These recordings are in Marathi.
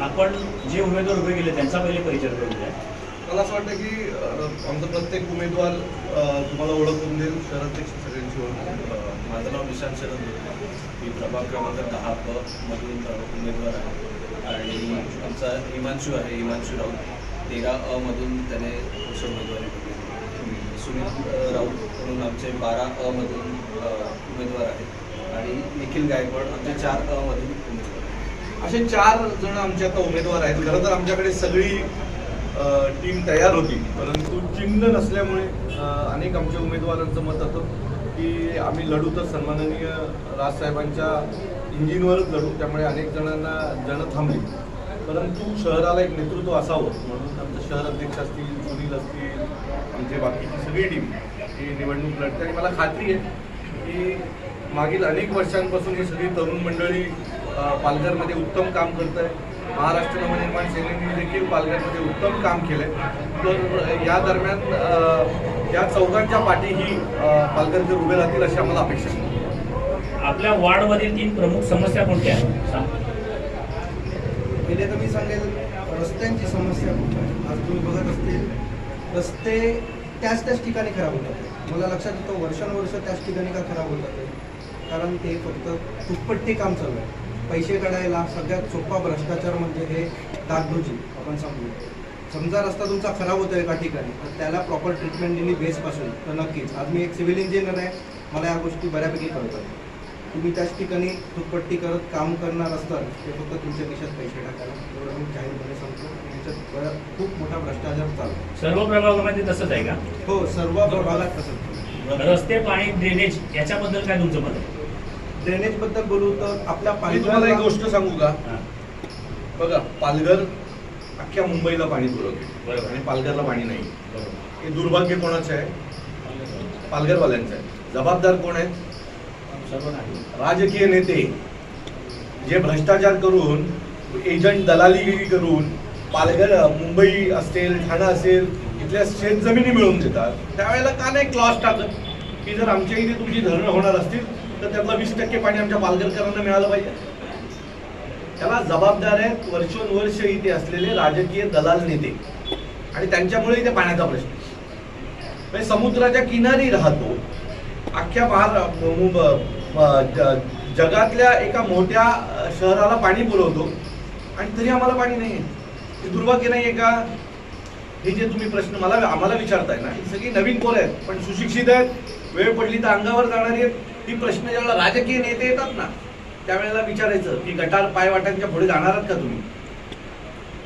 आपण जे उमेदवार उभे केले त्यांचा पहिले परिचय करून द्या. मला असं वाटतं की आमचा प्रत्येक उमेदवार तुम्हाला ओळख करून देईल. शहराध्यक्ष सगळ्यांची ओळख. माझं नाव निशांत शरद होते. मी प्रभाग क्रमांक 10 मधून उमेदवार आहे आणि आमचा हिमांशू आहे, हिमांशू राऊत 13 मधून त्याने पक्ष उमेदवारी केली. सुनील राऊत म्हणून आमचे 12 मधून उमेदवार आहेत आणि निखिल गायकवाड आमचे 4 मधून उमेदवार आहेत. असे 4 जण आमचे आता उमेदवार आहेत. खरं तर आमच्याकडे सगळी टीम तयार होती, परंतु चिन्ह नसल्यामुळे अनेक आमच्या उमेदवारांचं मत होतं की आम्ही लढू तर सन्माननीय राजसाहेबांच्या इंजिनवरच लढू. त्यामुळे अनेक जण थांबली. परंतु शहराला एक नेतृत्व असावं म्हणून आमचे शहर अध्यक्ष असतील, सुनील असतील, आमचे बाकीची सगळी टीम ही निवडणूक लढते. आणि मला खात्री आहे की मागील अनेक वर्षांपासून ही सगळी तरुण मंडळी पालघरमध्ये उत्तम काम करत आहे. महाराष्ट्र नवनिर्माण सेनेने देखील पालघरमध्ये उत्तम काम केलं आहे. तर या दरम्यान या चौघांच्या पाठीही पालघरकर उभे राहतील अशी आम्हाला अपेक्षा आहे. आपल्या वार्डमधील 3 प्रमुख समस्या कोणत्या आहेत? पहिले तर मी सांगेल रस्त्यांची समस्या खूप आहे. आज तुम्ही बघत असतील रस्ते त्याच ठिकाणी खराब होतात. मला लक्षात येतं वर्षानुवर्ष त्याच ठिकाणी का खराब होतात, कारण ते फक्त तुटपट्टी काम चालू आहे. पैसे काढायला सगळ्यात सोपा भ्रष्टाचार म्हणजे हे डागडुजी. आपण समजू, समजा रस्ता तुमचा खराब होतो एका ठिकाणी तर त्याला प्रॉपर ट्रीटमेंट दिली बेसपासून तर नक्कीच. आज मी एक सिव्हिल इंजिनियर आहे, मला या गोष्टी बऱ्यापैकी कळतात. तुम्ही त्याच ठिकाणी तुटपट्टी करत काम करणार असतात ते फक्त तुमच्या देशात पैसे टाकायला, एवढं मी जाहीरपणे सांगतो. याच्यात खूप मोठा भ्रष्टाचार चालू. सर्व प्रभागामध्ये तसंच आहे का? हो, सर्व प्रभागात तसंच. रस्ते, पाणी, ड्रेनेज याच्याबद्दल काय तुमचं मत आहे? ड्रेनेज बद्दल बोलू तर आपल्या मी तुम्हाला एक गोष्ट सांगू का? हां, बघा, पालघर अख्ख्या मुंबईला पाणी पुरवते बरोबर. आणि पालघरला पाणी नाही. बरोबर. हे दुर्भाग्य कोणाचं आहे? पालघरवाल्यांचं आहे. जबाबदार कोण आहेत? सर्व नाही. राजकीय नेते जे भ्रष्टाचार करून, एजंट दलालीगिरी करून पालघर, मुंबई असेल, ठाणा असेल, इथल्या शेतजमिनी मिळवून देतात. त्यावेळेला का नाही क्लॉज टाकत की जर आमच्या इथे तुमची धरणं होणार असतील तर त्यातलं 20% पाणी आमच्या पालघरकरांना मिळालं पाहिजे. त्याला जबाबदार आहेत वर्षोनवर्ष इथे असलेले राजकीय दलाल नेते आणि त्यांच्यामुळे इथे पाण्याचा प्रश्न. म्हणजे समुद्राच्या किनारी राहतो, अख्ख्या जगातल्या एका मोठ्या शहराला पाणी पुरवतो आणि तरी आम्हाला पाणी नाही आहे. हे दुर्भाग्य नाही आहे का? हे जे तुम्ही प्रश्न आम्हाला विचारताय ना, ही सगळी नवीन पोरं आहेत पण सुशिक्षित आहेत, वेळ पडली तर अंगावर जाणारी आहेत. ही प्रश्न ज्यावेळेला राजकीय नेते येतात ना त्यावेळेला विचारायचं की गटार पायवाटांच्या पुढे जाणार आहात का तुम्ही?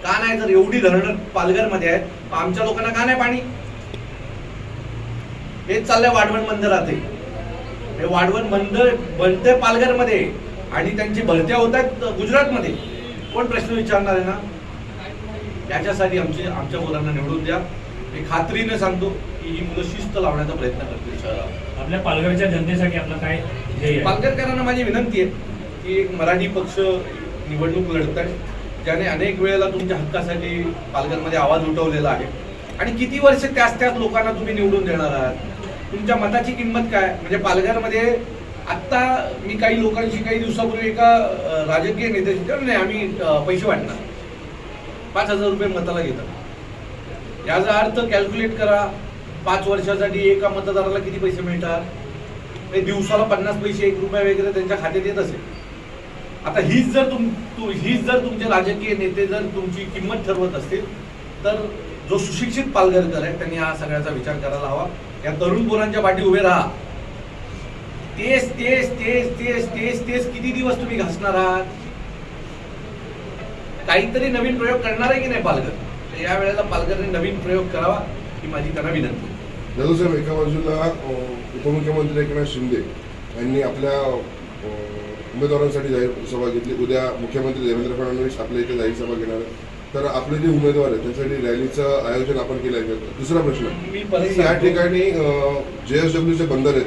का नाही? जर एवढी धरणं पालघरमध्ये आहेत आमच्या लोकांना का नाही पाणी? हेच चाललंय वाढवण बंद राहते. हे वाढवण बंद बनते पालघरमध्ये आणि त्यांची भरत्या होत आहेत गुजरातमध्ये. कोण प्रश्न विचारणार आहे ना? त्याच्यासाठी आमच्या मुलांना निवडून द्या. मी खात्रीने सांगतो की ही मुलं शिस्त लावण्याचा प्रयत्न करतील शहरात. आपल्या पालघरच्या जनतेसाठी आपलं काय ध्येय आहे? पालघरकरांना माझी विनंती आहे की एक मराठी पक्ष निवडणूक लढत आहे, ज्याने अनेक वेळेला तुमच्या हक्कासाठी पालघरमध्ये आवाज उठवलेला आहे. आणि किती वर्ष त्याच लोकांना तुम्ही निवडून देणार आहात? तुमच्या मताची किंमत काय? म्हणजे पालघरमध्ये आत्ता मी काही लोकांशी काही दिवसापूर्वी एका राजकीय नेत्याशी नाही आम्ही पैसे वाटणार 5,000 रुपये मताला घेतात. याचा अर्थ कॅल्क्युलेट करा, 5 वर्षासाठी एका मतदाराला किती पैसे मिळतात? दिवसाला 50 पैसे, 1 रुपया वगैरे त्यांच्या खात्यात येत असेल. आता हीच जर तुमचे राजकीय नेते जर तुमची किंमत ठरवत असतील तर जो सुशिक्षित पालघरकर आहे त्यांनी हा सगळ्याचा विचार करायला हवा. या तरुण पोरांच्या पाठी उभे राहा. तेच तेच तेच तेच तेच तेच किती दिवस तुम्ही घासणार आहात? काहीतरी नवीन प्रयोग करणार आहे की नाही पालघर? या वेळेला पालघरने नवीन प्रयोग करावा ही माझी त्यांना विनंती. जाधव साहेब, एका बाजूला उपमुख्यमंत्री एकनाथ शिंदे यांनी आपल्या उमेदवारांसाठी जाहीर सभा घेतली. उद्या मुख्यमंत्री देवेंद्र फडणवीस आपल्या इथे जाहीर सभा घेणार आहेत. तर आपले जे उमेदवार आहेत त्यांच्यासाठी रॅलीचं आयोजन आपण केलं आहे. दुसरा प्रश्न, मी परत या ठिकाणी JSW चे बंदर आहेत